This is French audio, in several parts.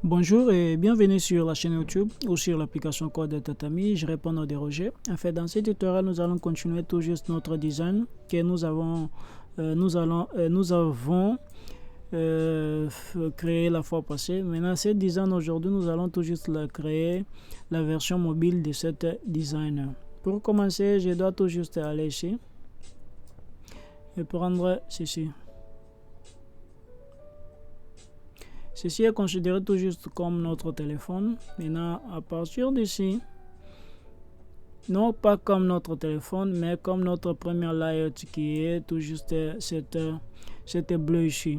Bonjour et bienvenue sur la chaîne YouTube ou sur l'application Code Tatami. Je réponds à des rejets. En fait, dans ce tutoriel, nous allons continuer tout juste notre design que nous avons créé la fois passée. Maintenant, ce design aujourd'hui, nous allons tout juste créer la version mobile de cet design. Pour commencer, je dois tout juste aller ici et prendre ceci. Ceci est considéré tout juste comme notre téléphone. Maintenant, à partir d'ici, non pas comme notre téléphone, mais comme notre première layout qui est tout juste cette bleu ici.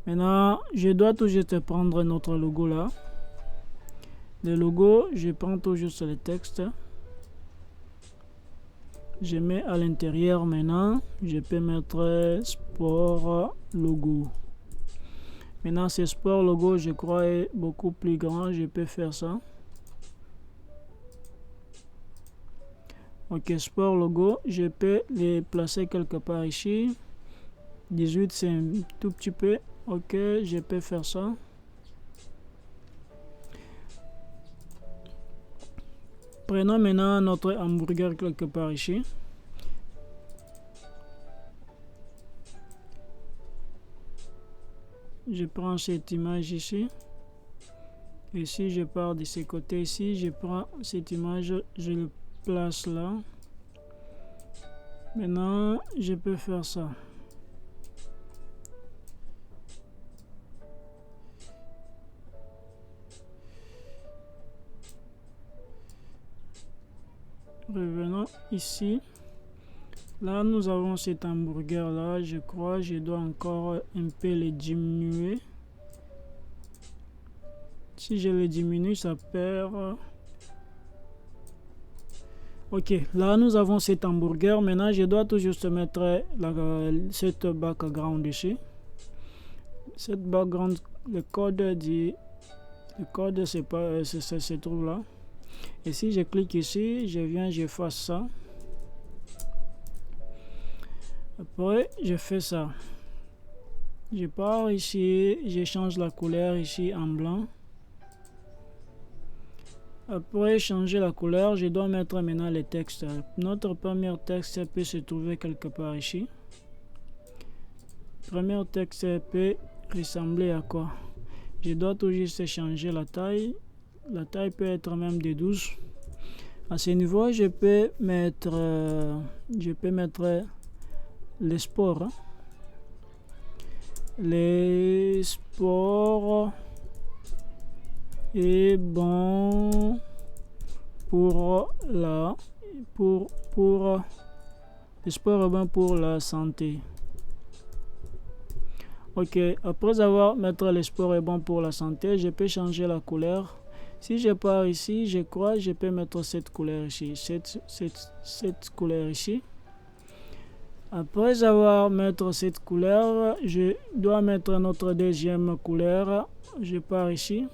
Maintenant, je dois tout juste prendre notre logo là. Le logo, je prends tout juste le texte. Je mets à l'intérieur maintenant. Je peux mettre sport logo. Maintenant, ce sport logo, je crois, est beaucoup plus grand. Je peux faire ça. Ok, sport logo, je peux les placer quelque part ici. 18, c'est un tout petit peu. Ok, je peux faire ça. Prenons maintenant notre hamburger quelque part ici. Je prends cette image ici. Et si je pars de ce côté ici, je prends cette image, je le place là. Maintenant, je peux faire ça. Revenons ici. Là, nous avons cet hamburger là. Je crois je dois encore un peu le diminuer. Si je le diminue, ça perd. Ok, là nous avons cet hamburger. Maintenant, je dois tout juste mettre cette background ici. Cette background, le code se trouve là. Et si je clique ici, je viens, je fais ça. Après, je fais ça. Je pars ici, je change la couleur ici en blanc. Après changer la couleur, je dois mettre maintenant les textes. Notre premier texte peut se trouver quelque part ici. Premier texte peut ressembler à quoi? Je dois tout juste changer la taille. La taille peut être même de 12. À ce niveau, je peux mettre les sports. Hein. Les sports est bon pour le sport est bon pour la santé. Ok, après avoir mis le sport est bon pour la santé, je peux changer la couleur. Si je pars ici, je crois je peux mettre cette couleur ici, cette couleur ici. Après avoir mis cette couleur, je dois mettre notre deuxième couleur. Je pars ici.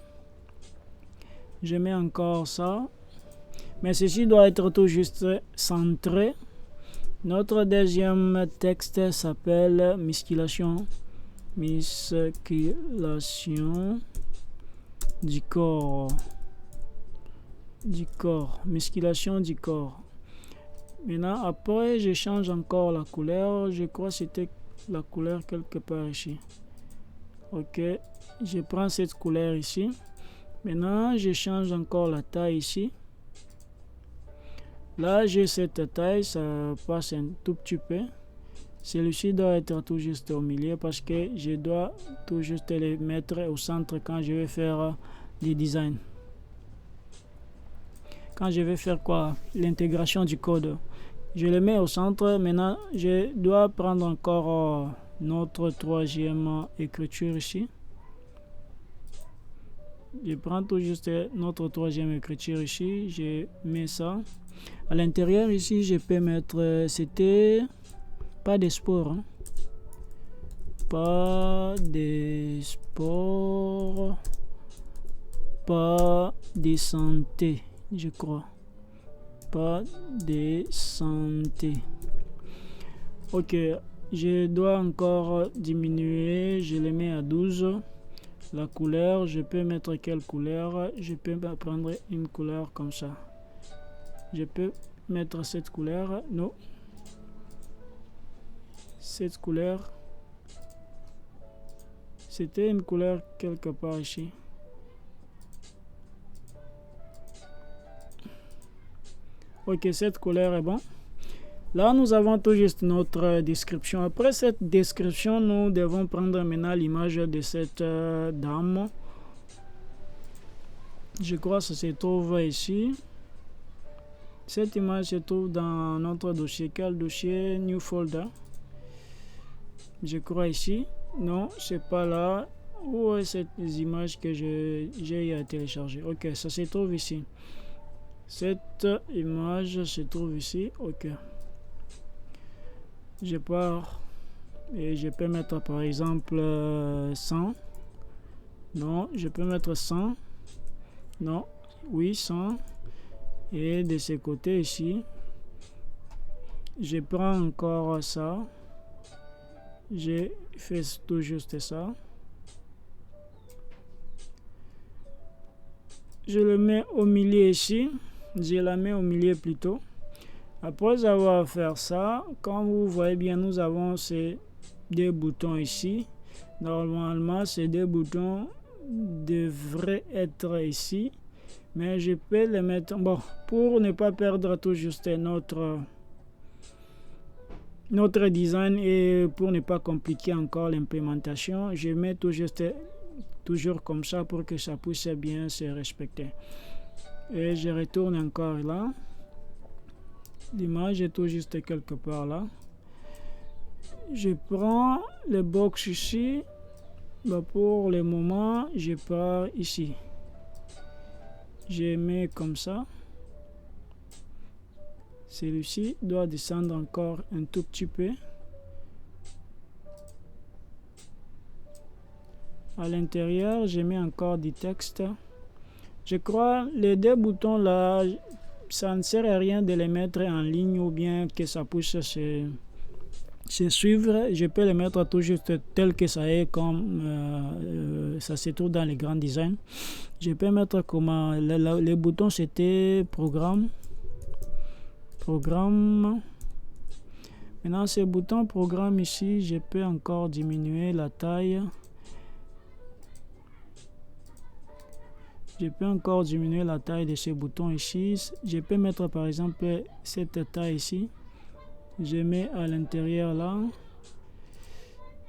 Je mets encore ça. Mais ceci doit être tout juste centré. Notre deuxième texte s'appelle musculation. Musculation du corps. Musculation du corps. Maintenant, après, je change encore la couleur. Je crois que c'était la couleur quelque part ici. Ok, je prends cette couleur ici. Maintenant, je change encore la taille ici. Là, j'ai cette taille, ça passe un tout petit peu. Celui-ci doit être tout juste au milieu parce que je dois tout juste le mettre au centre quand je vais faire des designs. Quand je vais faire quoi? L'intégration du code. Je le mets au centre. Maintenant, je dois prendre encore notre troisième écriture ici. Je prends tout juste notre troisième écriture ici. Je mets ça. À l'intérieur ici, je peux mettre, c'était pas de sport. Hein. Pas de sport. Pas de santé, je crois. Pas de santé. Ok, je dois encore diminuer. Je le mets à 12. La couleur, je peux mettre quelle couleur? Je peux prendre une couleur comme ça. Je peux mettre cette couleur. Non. Cette couleur. C'était une couleur quelque part ici. Ok, cette couleur est bon. Là, nous avons tout juste notre description. Après cette description, nous devons prendre maintenant l'image de cette dame. Je crois que ça se trouve ici. Cette image se trouve dans notre dossier. Quel dossier? New folder. Je crois ici. Non, c'est pas là. Où est cette image que j'ai téléchargée? Ok, ça se trouve ici. Cette image se trouve ici. Ok. Je pars et je peux mettre par exemple 100. Non, je peux mettre 100. Non, oui, 100. Et de ce côté ici, je prends encore ça. Je fais tout juste ça. Je le mets au milieu ici. Je la mets au milieu plutôt. Après avoir fait ça, comme vous voyez bien, nous avons ces deux boutons ici. Normalement, ces deux boutons devraient être ici. Mais je peux les mettre... Bon, pour ne pas perdre tout juste notre design et pour ne pas compliquer encore l'implémentation, je mets tout juste toujours comme ça pour que ça puisse bien se respecter. Et je retourne encore là. L'image est tout juste quelque part là. Je prends le box ici. Bah pour le moment, je pars ici. Je mets comme ça. Celui-ci doit descendre encore un tout petit peu. À l'intérieur, je mets encore du texte. Je crois les deux boutons là, ça ne sert à rien de les mettre en ligne ou bien que ça puisse se suivre. Je peux les mettre tout juste tel que ça est, comme ça se trouve dans les grands designs. Je peux mettre comment les boutons, c'était programme. Maintenant, ces boutons programme ici, je peux encore diminuer la taille. Je peux encore diminuer la taille de ces boutons ici. Je peux mettre par exemple cette taille ici. Je mets à l'intérieur là.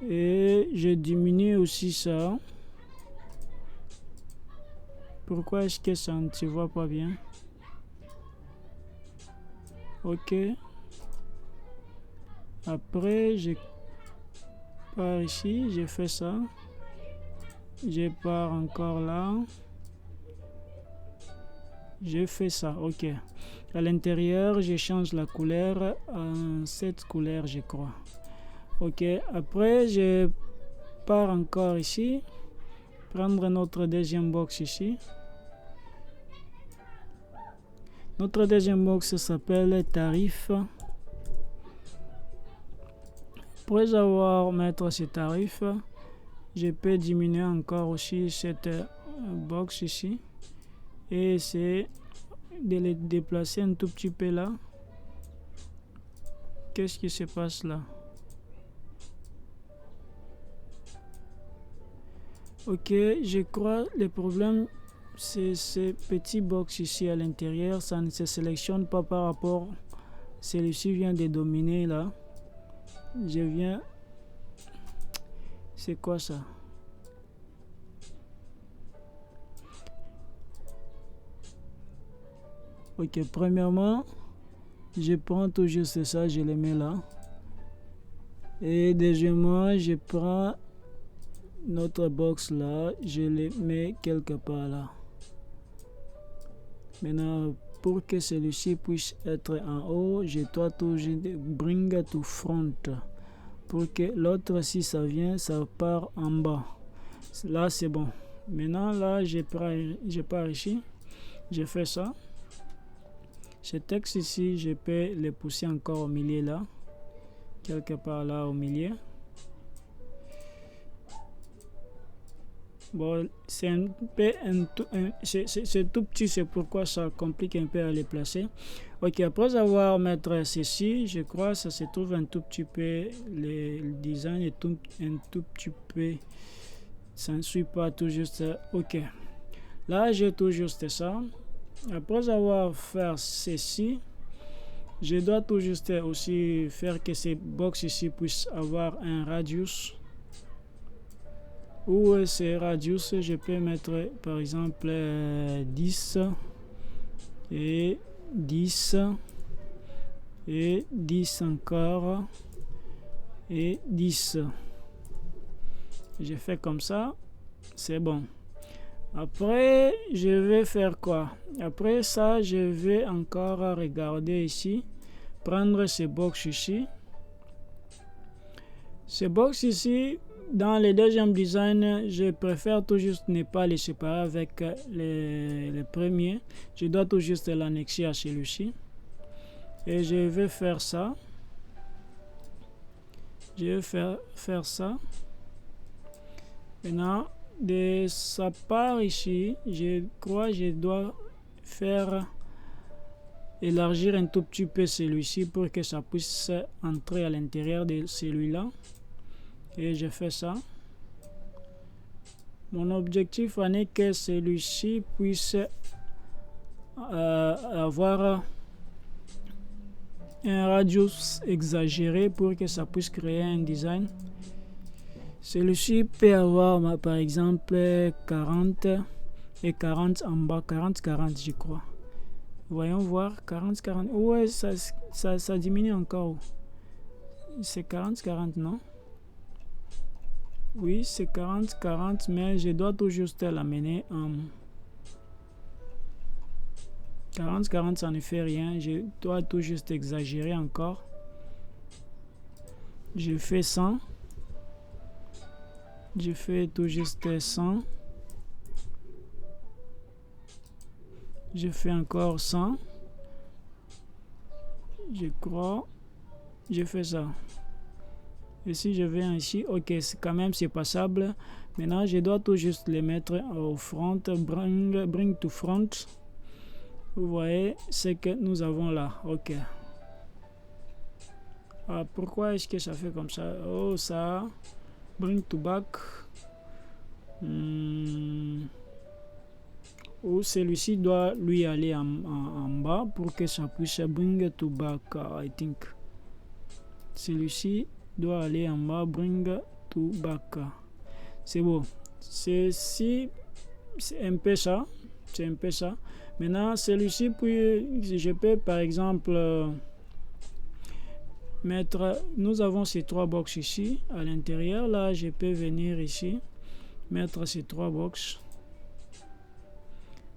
Et je diminue aussi ça. Pourquoi est-ce que ça ne se voit pas bien? Ok. Après, je pars ici. Je fais ça. Je pars encore là. Je fais ça, ok. À l'intérieur, je change la couleur en cette couleur, je crois. Ok, après, je pars encore ici. Prendre notre deuxième box ici. Notre deuxième box s'appelle tarif. Après avoir mettre ce tarif, je peux diminuer encore aussi cette box ici. Et c'est de les déplacer un tout petit peu là. Qu'est-ce qui se passe là? Ok, je crois le problème c'est ce petit box ici à l'intérieur. Ça ne se sélectionne pas par rapport. Celui-ci vient de dominer là. Je viens. C'est quoi ça? Ok, premièrement, je prends tout juste ça, je le mets là. Et deuxièmement, je prends notre box là, je le mets quelque part là. Maintenant, pour que celui-ci puisse être en haut, je dois toujours bring to front. Pour que l'autre, si ça vient, ça part en bas. Là, c'est bon. Maintenant, là, je pars ici. Je fais ça. Ce texte ici, je peux le pousser encore au milieu là. Quelque part là au milieu. Bon, c'est un peu c'est tout petit, c'est pourquoi ça complique un peu à les placer. Ok, après avoir mettre ceci, je crois que ça se trouve un tout petit peu, le design est un tout petit peu, ça ne suit pas tout juste. Ok, là j'ai tout juste ça. Après avoir fait ceci, je dois tout juste aussi faire que ces box ici puissent avoir un radius. Ou ces radius, je peux mettre par exemple 10 et 10 et 10 encore et 10. Je fais comme ça, c'est bon. Après, je vais faire quoi? Après ça, je vais encore regarder ici, prendre ce box ici. Ce box ici, dans le deuxième design, je préfère tout juste ne pas les séparer avec les premiers. Je dois tout juste l'annexer à celui-ci. Et je vais faire ça. Je vais faire ça. Maintenant, de sa part ici, je crois que je dois faire élargir un tout petit peu celui-ci pour que ça puisse entrer à l'intérieur de celui-là. Et je fais ça. Mon objectif est que celui-ci puisse avoir un radius exagéré pour que ça puisse créer un design. Celui-ci peut avoir par exemple 40 et 40 en bas, 40-40 je crois. Voyons voir, 40-40. Ouais, ça diminue encore. C'est 40-40, non? Oui, c'est 40-40, mais je dois tout juste l'amener en 40-40, ça ne fait rien. Je dois tout juste exagérer encore. Je fais 100. Je fais tout juste 100. Je fais encore 100. Je crois. Je fais ça. Et si je viens ici, ok, quand même c'est passable. Maintenant, je dois tout juste les mettre au front. Bring to front. Vous voyez ce que nous avons là. Ok. Ah, pourquoi est-ce que ça fait comme ça? Oh, ça. Bring to back. Ou celui-ci doit lui aller en bas pour que ça puisse bring to back, I think. Celui-ci doit aller en bas, bring to back. C'est bon. C'est un peu ça. C'est un peu ça. Maintenant, celui-ci, puis je peux par exemple mettre. Nous avons ces trois box ici à l'intérieur. Là, je peux venir ici, mettre ces trois box.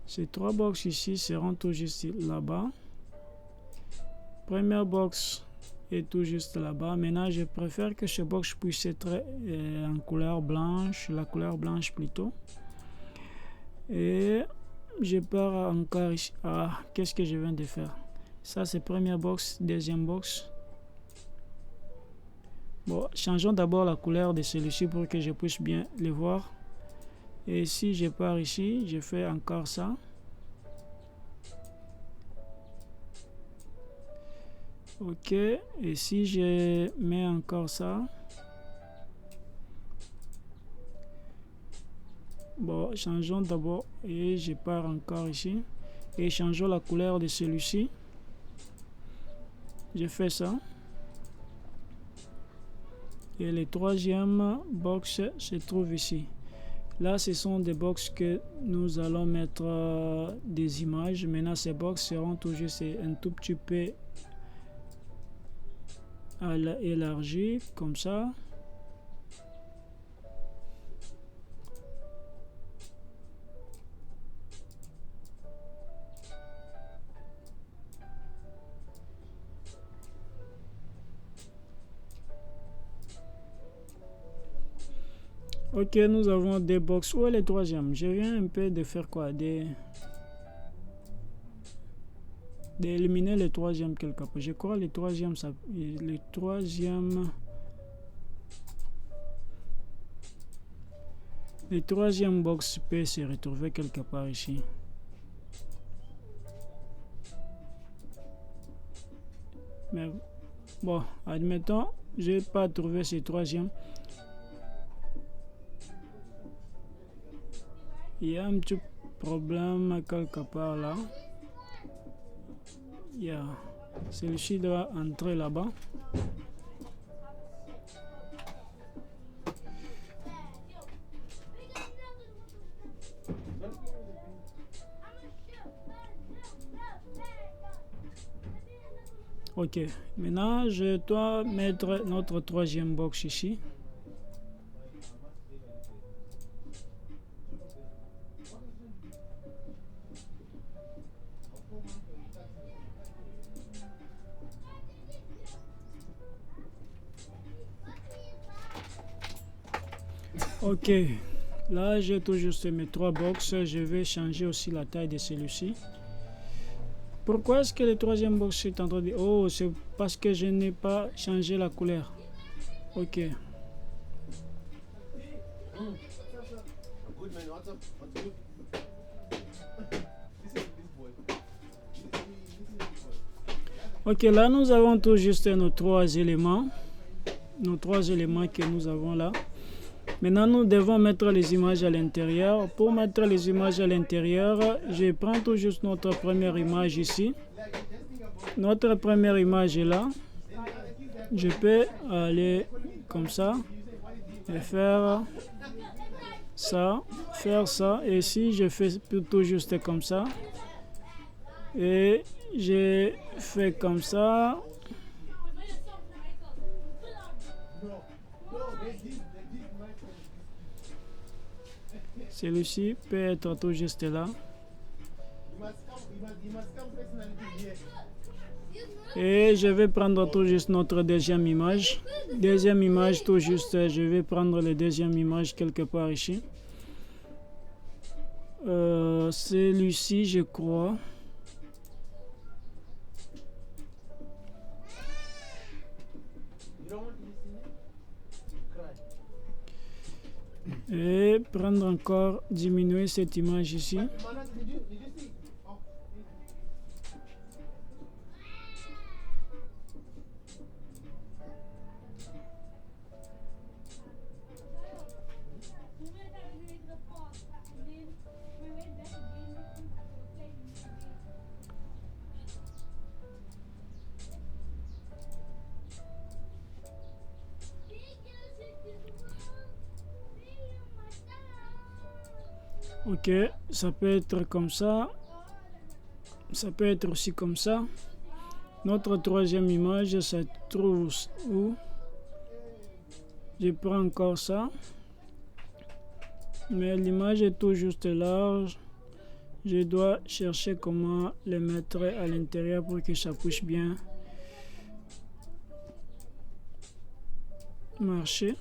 Ces trois box ici seront tout juste là-bas. Première box est tout juste là-bas. Maintenant, je préfère que ce box puisse être en couleur blanche, la couleur blanche plutôt. Et je pars encore ici. Ah, qu'est-ce que je viens de faire? Ça, c'est première box, deuxième box. Bon, changeons d'abord la couleur de celui-ci pour que je puisse bien le voir. Et si je pars ici, je fais encore ça. Ok, et si je mets encore ça. Bon, changeons d'abord et je pars encore ici. Et changeons la couleur de celui-ci. Je fais ça. Et le troisième box se trouve ici. Là, ce sont des box que nous allons mettre des images. Maintenant, ces box seront toujours un tout petit peu élargis, comme ça. Ok, nous avons des box. Où est le troisième? Je viens un peu de faire quoi? D'éliminer le troisième quelque part. Je crois le troisième, ça, le troisième. Le troisième box peut se retrouver quelque part ici. Mais bon, admettons, je n'ai pas trouvé ce troisième. Il y a un petit problème quelque part là. Celui-ci doit entrer là-bas. Ok, maintenant je dois mettre notre troisième box ici. Ok, là j'ai tout juste mes trois box. Je vais changer aussi la taille de celui-ci. Pourquoi est-ce que le troisième box est en train de... Oh, c'est parce que je n'ai pas changé la couleur. Ok. Ok, là nous avons tout juste nos trois éléments. Nos trois éléments que nous avons là. Maintenant, nous devons mettre les images à l'intérieur. Pour mettre les images à l'intérieur, je prends tout juste notre première image ici. Notre première image est là. Je peux aller comme ça et faire ça, Et si je fais tout juste comme ça, et je fais comme ça. Celui-ci peut être tout juste là. Et je vais prendre tout juste notre deuxième image. Deuxième image tout juste, je vais prendre la deuxième image quelque part ici. Celui-ci, je crois. Et prendre encore, diminuer cette image ici. Ok, ça peut être comme ça. Ça peut être aussi comme ça. Notre troisième image, ça se trouve où? Je prends encore ça. Mais l'image est tout juste large. Je dois chercher comment le mettre à l'intérieur pour que ça puisse bien marcher.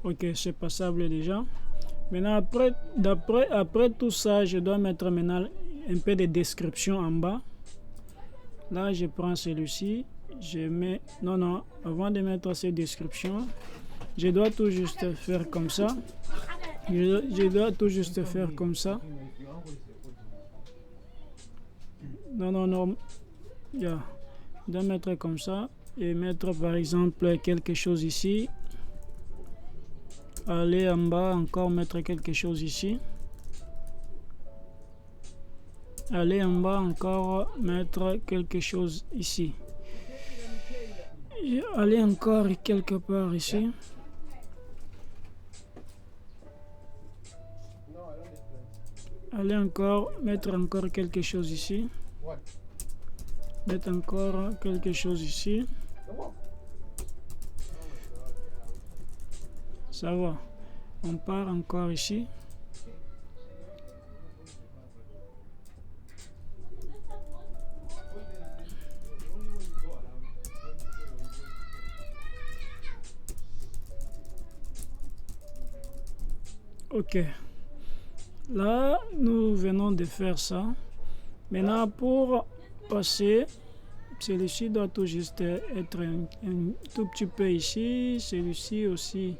Ok, c'est passable déjà. Maintenant, après tout ça, je dois mettre maintenant un peu de description en bas. Là, je prends celui-ci. Je mets... Non, avant de mettre cette description, je dois tout juste faire comme ça. Je dois tout juste faire comme ça. Non. Je dois mettre comme ça et mettre par exemple quelque chose ici. Aller en bas, encore mettre quelque chose ici. Aller en bas, encore mettre quelque chose ici. Aller encore quelque part ici. Aller encore, mettre encore quelque chose ici. Mettre encore quelque chose ici. Ça va. On part encore ici. Ok, là nous venons de faire ça. Maintenant pour passer, celui-ci doit tout juste être un tout petit peu ici, celui-ci aussi.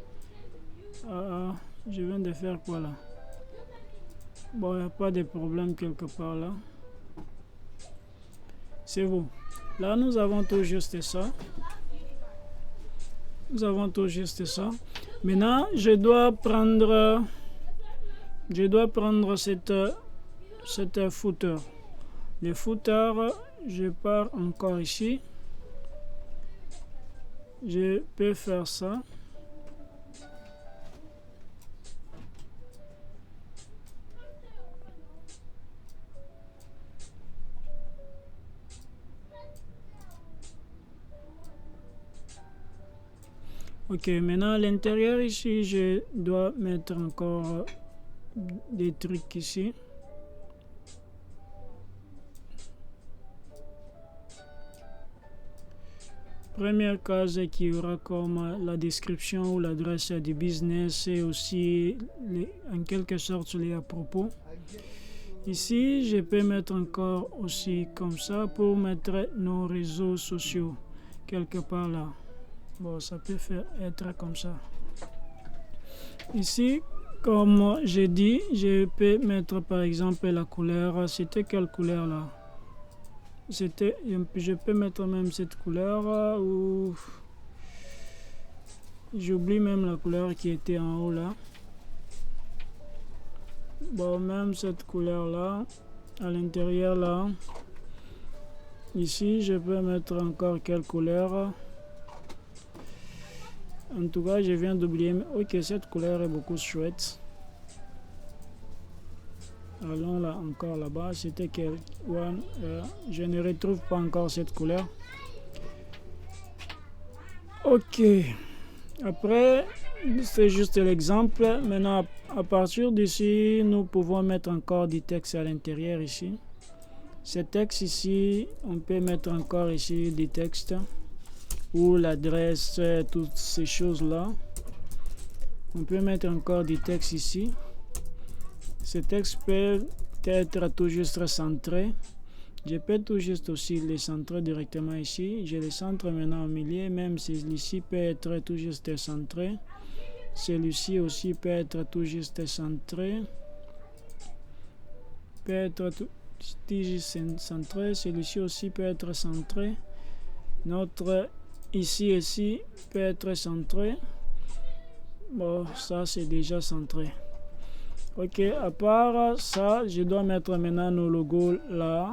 Je viens de faire quoi là? Bon, il n'y a pas de problème quelque part là. C'est bon. Là nous avons tout juste ça. Nous avons tout juste ça. Maintenant, je dois prendre cette footer. Le footer, je pars encore ici. Je peux faire ça. Ok, maintenant à l'intérieur ici, je dois mettre encore des trucs ici. Première case qui aura comme la description ou l'adresse du business et aussi en quelque sorte les à propos. Ici, je peux mettre encore aussi comme ça pour mettre nos réseaux sociaux quelque part là. Bon, ça peut être comme ça. Ici, comme j'ai dit, je peux mettre par exemple la couleur. C'était quelle couleur là? Je peux mettre même cette couleur ou j'oublie même la couleur qui était en haut là. Bon, même cette couleur là, à l'intérieur là. Ici, je peux mettre encore quelle couleur? En tout cas, je viens d'oublier. Ok, cette couleur est beaucoup chouette. Allons là encore là-bas. C'était quelle? Je ne retrouve pas encore cette couleur. Ok. Après, c'est juste l'exemple. Maintenant, à partir d'ici, nous pouvons mettre encore du texte à l'intérieur ici. Ce texte ici, on peut mettre encore ici du texte. Ou l'adresse, toutes ces choses-là. On peut mettre encore du texte ici. Ce texte peut être tout juste centré. Je peux tout juste aussi le centrer directement ici. Je le centre maintenant au milieu, même celui-ci peut être tout juste centré. Celui-ci aussi peut être tout juste centré. Peut être tout juste centré. Celui-ci aussi peut être centré. Notre ici peut être centré. Bon, ça c'est déjà centré. Ok, à part ça, je dois mettre maintenant nos logos là.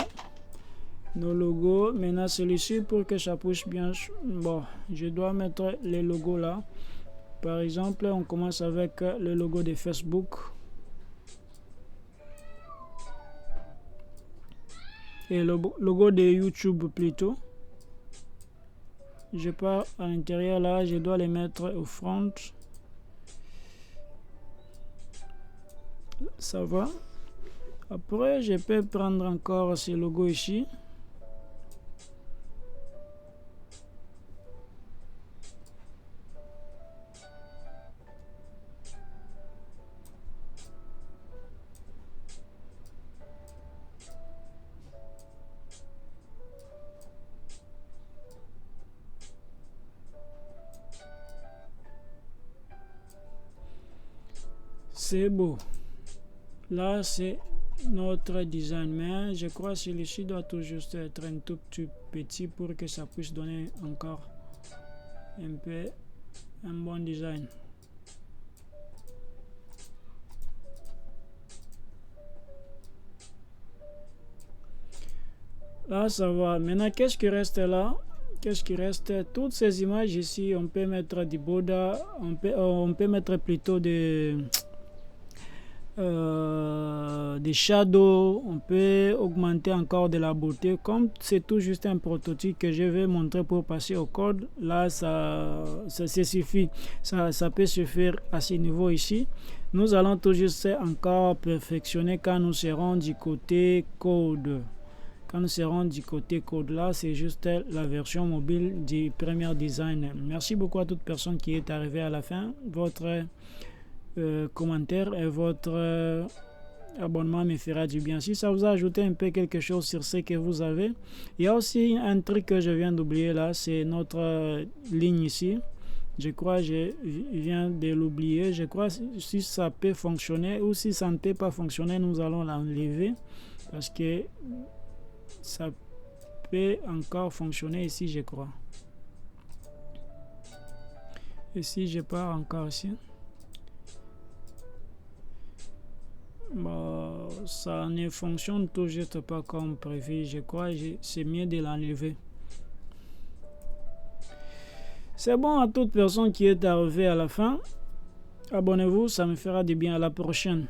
Nos logos, maintenant celui-ci pour que ça pousse bien. Bon, je dois mettre les logos là. Par exemple, on commence avec le logo de Facebook. Et le logo de YouTube plutôt. Je pars à l'intérieur là, je dois les mettre au front. Ça va. Après, je peux prendre encore ce logo ici. C'est beau. Là, c'est notre design, mais je crois que celui-ci doit tout juste être un tout petit pour que ça puisse donner encore un peu un bon design. Là, ça va. Maintenant, qu'est-ce qui reste là? Qu'est-ce qui reste? Toutes ces images ici, on peut mettre du border, on peut mettre plutôt des shadows, on peut augmenter encore de la beauté. Comme c'est tout juste un prototype que je vais montrer pour passer au code, là ça suffit, ça peut suffire à ce niveau ici. Nous allons tout juste encore perfectionner quand nous serons du côté code. Quand nous serons du côté code, là c'est juste la version mobile du premier design. Merci beaucoup à toute personne qui est arrivée à la fin. Votre commentaire et votre abonnement me fera du bien. Si ça vous a ajouté un peu quelque chose sur ce que vous avez. Il y a aussi un truc que je viens d'oublier là, c'est notre ligne ici. Je crois que je viens de l'oublier. Je crois que si ça peut fonctionner ou si ça ne peut pas fonctionner, nous allons l'enlever parce que ça peut encore fonctionner ici, je crois. Et si je pars encore ici, bon, ça ne fonctionne toujours pas comme prévu. Je crois que c'est mieux de l'enlever. C'est bon à toute personne qui est arrivée à la fin. Abonnez-vous, ça me fera du bien. À la prochaine.